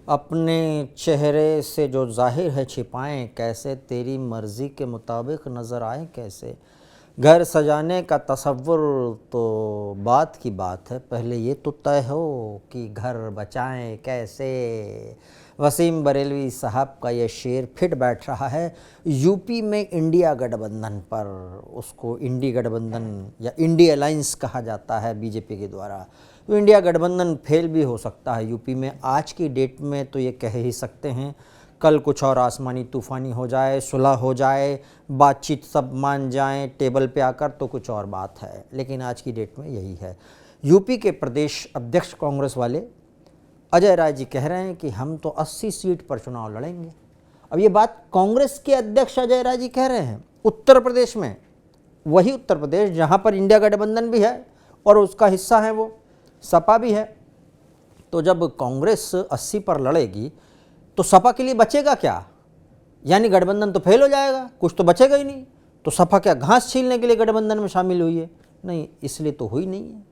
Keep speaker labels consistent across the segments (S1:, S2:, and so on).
S1: अपने चेहरे से जो ज़ाहिर है छिपाएं कैसे, तेरी मर्ज़ी के मुताबिक नज़र आए कैसे। घर सजाने का तसव्वुर तो बात की बात है, पहले ये तो तय हो कि घर बचाएं कैसे। वसीम बरेलवी साहब का ये शेर फिट बैठ रहा है यूपी में इंडिया गठबंधन पर। उसको इंडी गठबंधन या इंडी अलायंस कहा जाता है बीजेपी के द्वारा। तो इंडिया गठबंधन फेल भी हो सकता है यूपी में। आज की डेट में तो ये कह ही सकते हैं, कल कुछ और आसमानी तूफ़ानी हो जाए, सुलह हो जाए, बातचीत सब मान जाएं टेबल पे आकर, तो कुछ और बात है। लेकिन आज की डेट में यही है। यूपी के प्रदेश अध्यक्ष कांग्रेस वाले अजय राय जी कह रहे हैं कि हम तो 80 सीट पर चुनाव लड़ेंगे। अब ये बात कांग्रेस के अध्यक्ष अजय राय जी कह रहे हैं उत्तर प्रदेश में, वही उत्तर प्रदेश जहाँ पर इंडिया गठबंधन भी है और उसका हिस्सा है वो सपा भी है। तो जब कांग्रेस 80 पर लड़ेगी तो सपा के लिए बचेगा क्या? यानी गठबंधन तो फेल हो जाएगा, कुछ तो बचेगा ही नहीं। तो सपा क्या घास छीलने के लिए गठबंधन में शामिल हुई है? नहीं, इसलिए तो हुई नहीं है।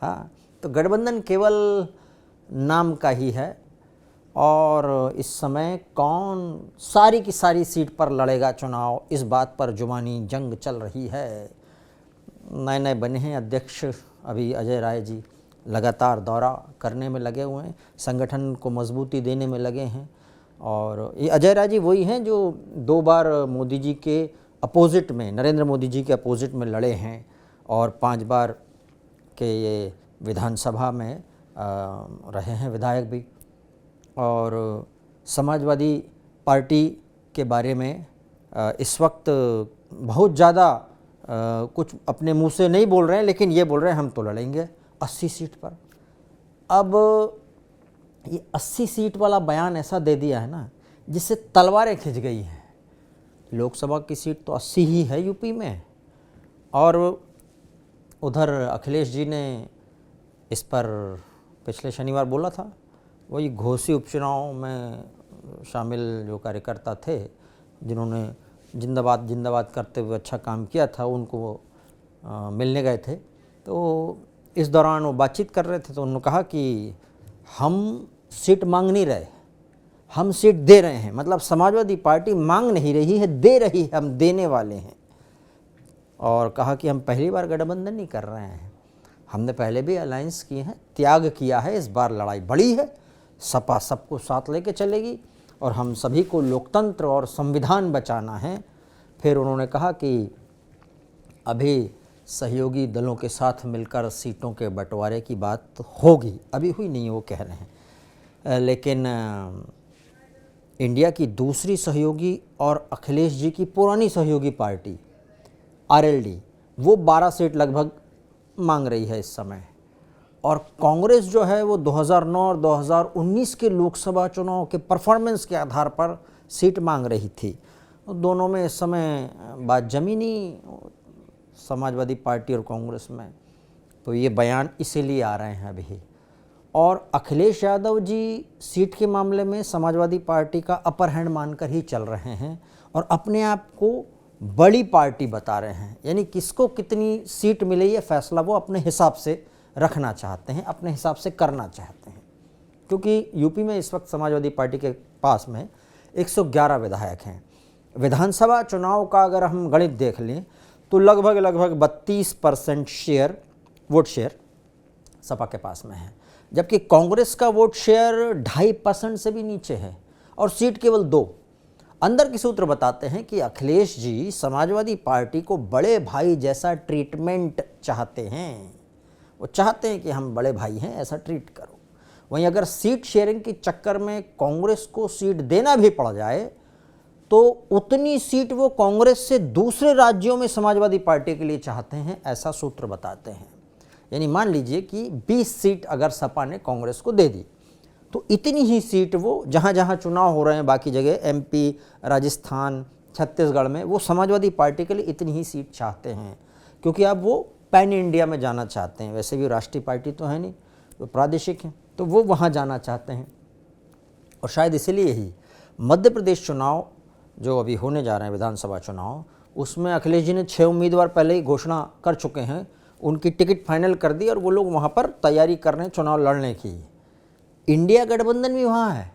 S1: हाँ, तो गठबंधन केवल नाम का ही है। और इस समय कौन सारी की सारी सीट पर लड़ेगा चुनाव, इस बात पर जुबानी जंग चल रही है। नए नए बने हैं अध्यक्ष अभी अजय राय जी, लगातार दौरा करने में लगे हुए हैं, संगठन को मजबूती देने में लगे हैं। और ये अजय राय जी वही हैं जो 2 बार मोदी जी के अपोजिट में, नरेंद्र मोदी जी के अपोजिट में लड़े हैं और 5 बार के ये विधानसभा में रहे हैं विधायक भी। और समाजवादी पार्टी के बारे में इस वक्त बहुत ज़्यादा कुछ अपने मुंह से नहीं बोल रहे हैं, लेकिन ये बोल रहे हैं हम तो लड़ेंगे 80 सीट पर। अब ये 80 सीट वाला बयान ऐसा दे दिया है ना जिससे तलवारें खिंच गई हैं। लोकसभा की सीट तो 80 ही है यूपी में, और उधर अखिलेश जी ने इस पर पिछले शनिवार बोला था। वही घोसी उपचुनाव में शामिल जो कार्यकर्ता थे जिन्होंने जिंदाबाद जिंदाबाद करते हुए अच्छा काम किया था, उनको मिलने गए थे। तो इस दौरान वो बातचीत कर रहे थे तो उन्होंने कहा कि हम सीट मांग नहीं रहे, हम सीट दे रहे हैं। मतलब समाजवादी पार्टी मांग नहीं रही है, दे रही है, हम देने वाले हैं। और कहा कि हम पहली बार गठबंधन नहीं कर रहे हैं, हमने पहले भी अलायंस किए हैं, त्याग किया है, इस बार लड़ाई बड़ी है, सपा सबको साथ लेके चलेगी और हम सभी को लोकतंत्र और संविधान बचाना है। फिर उन्होंने कहा कि अभी सहयोगी दलों के साथ मिलकर सीटों के बंटवारे की बात होगी, अभी हुई नहीं, वो कह रहे हैं। लेकिन इंडिया की दूसरी सहयोगी और अखिलेश जी की पुरानी सहयोगी पार्टी आरएलडी, वो 12 सीट लगभग मांग रही है इस समय। और कांग्रेस जो है वो 2009 और 2019 के लोकसभा चुनाव के परफॉर्मेंस के आधार पर सीट मांग रही थी। दोनों में इस समय बात जमी नहीं, समाजवादी पार्टी और कांग्रेस में। तो ये बयान इसीलिए आ रहे हैं अभी। और अखिलेश यादव जी सीट के मामले में समाजवादी पार्टी का अपर हैंड मानकर ही चल रहे हैं और अपने आप को बड़ी पार्टी बता रहे हैं। यानी किसको कितनी सीट मिले ये फैसला वो अपने हिसाब से रखना चाहते हैं, अपने हिसाब से करना चाहते हैं। क्योंकि यूपी में इस वक्त समाजवादी पार्टी के पास में 111 विधायक हैं। विधानसभा चुनाव का अगर हम गणित देख लें तो लगभग 32% शेयर, वोट शेयर सपा के पास में है, जबकि कांग्रेस का वोट शेयर 2.5% से भी नीचे है और सीट केवल 2। अंदर के सूत्र बताते हैं कि अखिलेश जी समाजवादी पार्टी को बड़े भाई जैसा ट्रीटमेंट चाहते हैं। वो चाहते हैं कि हम बड़े भाई हैं, ऐसा ट्रीट करो। वहीं अगर सीट शेयरिंग के चक्कर में कांग्रेस को सीट देना भी पड़ जाए तो उतनी सीट वो कांग्रेस से दूसरे राज्यों में समाजवादी पार्टी के लिए चाहते हैं, ऐसा सूत्र बताते हैं। यानी मान लीजिए कि 20 सीट अगर सपा ने कांग्रेस को दे दी तो इतनी ही सीट वो जहाँ जहाँ चुनाव हो रहे हैं बाकी जगह एमपी, राजस्थान, छत्तीसगढ़ में वो समाजवादी पार्टी के लिए इतनी ही सीट चाहते हैं, क्योंकि अब वो पैन इंडिया में जाना चाहते हैं। वैसे भी राष्ट्रीय पार्टी तो है नहीं, वो प्रादेशिक हैं, तो वो वहाँ जाना चाहते हैं। और शायद इसीलिए ही मध्य प्रदेश चुनाव जो अभी होने जा रहे हैं विधानसभा चुनाव, उसमें अखिलेश जी ने 6 उम्मीदवार पहले ही घोषणा कर चुके हैं, उनकी टिकट फाइनल कर दी और वो लोग वहाँ पर तैयारी कर रहे हैं चुनाव लड़ने की। इंडिया गठबंधन भी वहाँ है,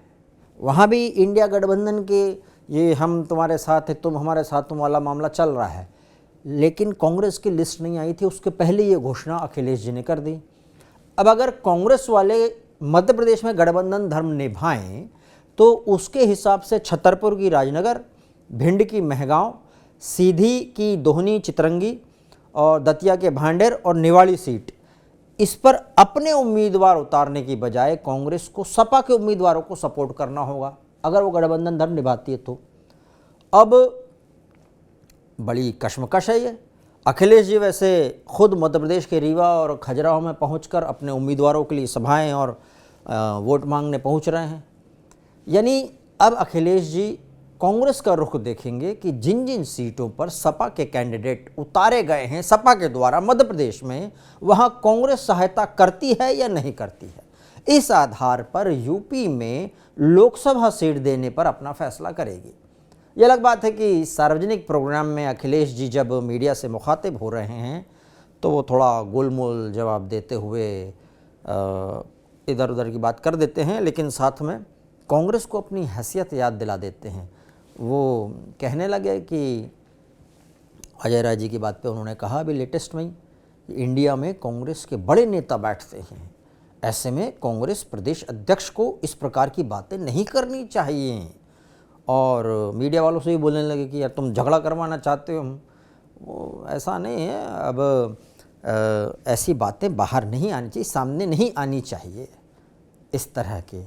S1: वहाँ भी इंडिया गठबंधन के ये हम तुम्हारे साथ है तुम हमारे साथ तुम वाला मामला चल रहा है, लेकिन कांग्रेस की लिस्ट नहीं आई थी, उसके पहले ये घोषणा अखिलेश जी ने कर दी। अब अगर कांग्रेस वाले मध्य प्रदेश में गठबंधन धर्म निभाएं तो उसके हिसाब से छतरपुर की राजनगर, भिंड की महगांव, सीधी की दोहनी चितरंगी और दतिया के भांडेर और निवाड़ी सीट, इस पर अपने उम्मीदवार उतारने की बजाय कांग्रेस को सपा के उम्मीदवारों को सपोर्ट करना होगा अगर वो गठबंधन धर्म निभाती है तो। अब बड़ी कश्मकश है ये। अखिलेश जी वैसे खुद मध्य प्रदेश के रीवा और खजुराहो में पहुंचकर अपने उम्मीदवारों के लिए सभाएं और वोट मांगने पहुंच रहे हैं। यानी अब अखिलेश जी कांग्रेस का रुख देखेंगे कि जिन जिन सीटों पर सपा के कैंडिडेट उतारे गए हैं सपा के द्वारा मध्य प्रदेश में, वहां कांग्रेस सहायता करती है या नहीं करती है। इस आधार पर यूपी में लोकसभा सीट देने पर अपना फैसला करेगी। ये अलग बात है कि सार्वजनिक प्रोग्राम में अखिलेश जी जब मीडिया से मुखातिब हो रहे हैं तो वो थोड़ा गोलमोल जवाब देते हुए इधर उधर की बात कर देते हैं, लेकिन साथ में कांग्रेस को अपनी हैसियत याद दिला देते हैं। वो कहने लगे कि अजय राय जी की बात पे उन्होंने कहा अभी लेटेस्ट में इंडिया में कांग्रेस के बड़े नेता बैठते हैं, ऐसे में कांग्रेस प्रदेश अध्यक्ष को इस प्रकार की बातें नहीं करनी चाहिए। और मीडिया वालों से भी बोलने लगे कि यार तुम झगड़ा करवाना चाहते हो, वो ऐसा नहीं है, अब ऐसी बातें बाहर नहीं आनी चाहिए, सामने नहीं आनी चाहिए इस तरह के।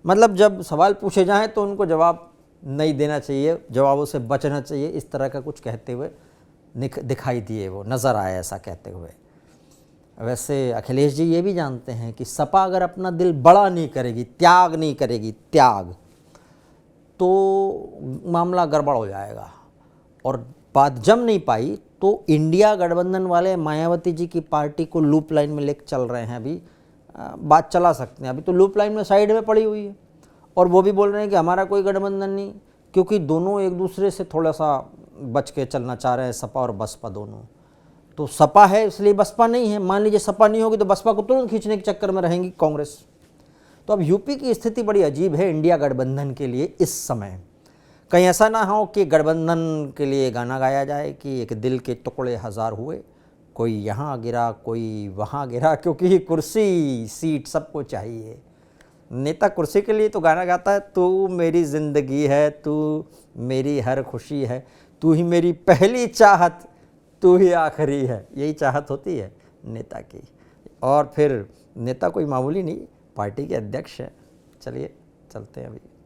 S1: मतलब जब सवाल पूछे जाएं तो उनको जवाब नहीं देना चाहिए, जवाबों से बचना चाहिए, इस तरह का कुछ कहते हुए दिखाई दिए, वो नज़र आए ऐसा कहते हुए। वैसे अखिलेश जी ये भी जानते हैं कि सपा अगर अपना दिल बड़ा नहीं करेगी, त्याग नहीं करेगी, त्याग, तो मामला गड़बड़ हो जाएगा और बात जम नहीं पाई तो इंडिया गठबंधन वाले मायावती जी की पार्टी को लूप लाइन में लेकर चल रहे हैं। अभी बात चला सकते हैं, अभी तो लूप लाइन में साइड में पड़ी हुई है और वो भी बोल रहे हैं कि हमारा कोई गठबंधन नहीं, क्योंकि दोनों एक दूसरे से थोड़ा सा बच के चलना चाह रहे हैं, सपा और बसपा दोनों। तो सपा है इसलिए बसपा नहीं है, मान लीजिए सपा नहीं होगी तो बसपा को तुरंत खींचने के चक्कर में रहेंगी कांग्रेस। तो अब यूपी की स्थिति बड़ी अजीब है इंडिया गठबंधन के लिए इस समय। कहीं ऐसा ना हो कि गठबंधन के लिए गाना गाया जाए कि एक दिल के टुकड़े हजार हुए, कोई यहाँ गिरा कोई वहाँ गिरा, क्योंकि कुर्सी सीट सबको चाहिए। नेता कुर्सी के लिए तो गाना गाता है, तू मेरी ज़िंदगी है, तू मेरी हर खुशी है, तू ही मेरी पहली चाहत, तू ही आखिरी है, यही चाहत होती है नेता की। और फिर नेता कोई मामूली नहीं, पार्टी के अध्यक्ष हैं। चलिए चलते हैं अभी।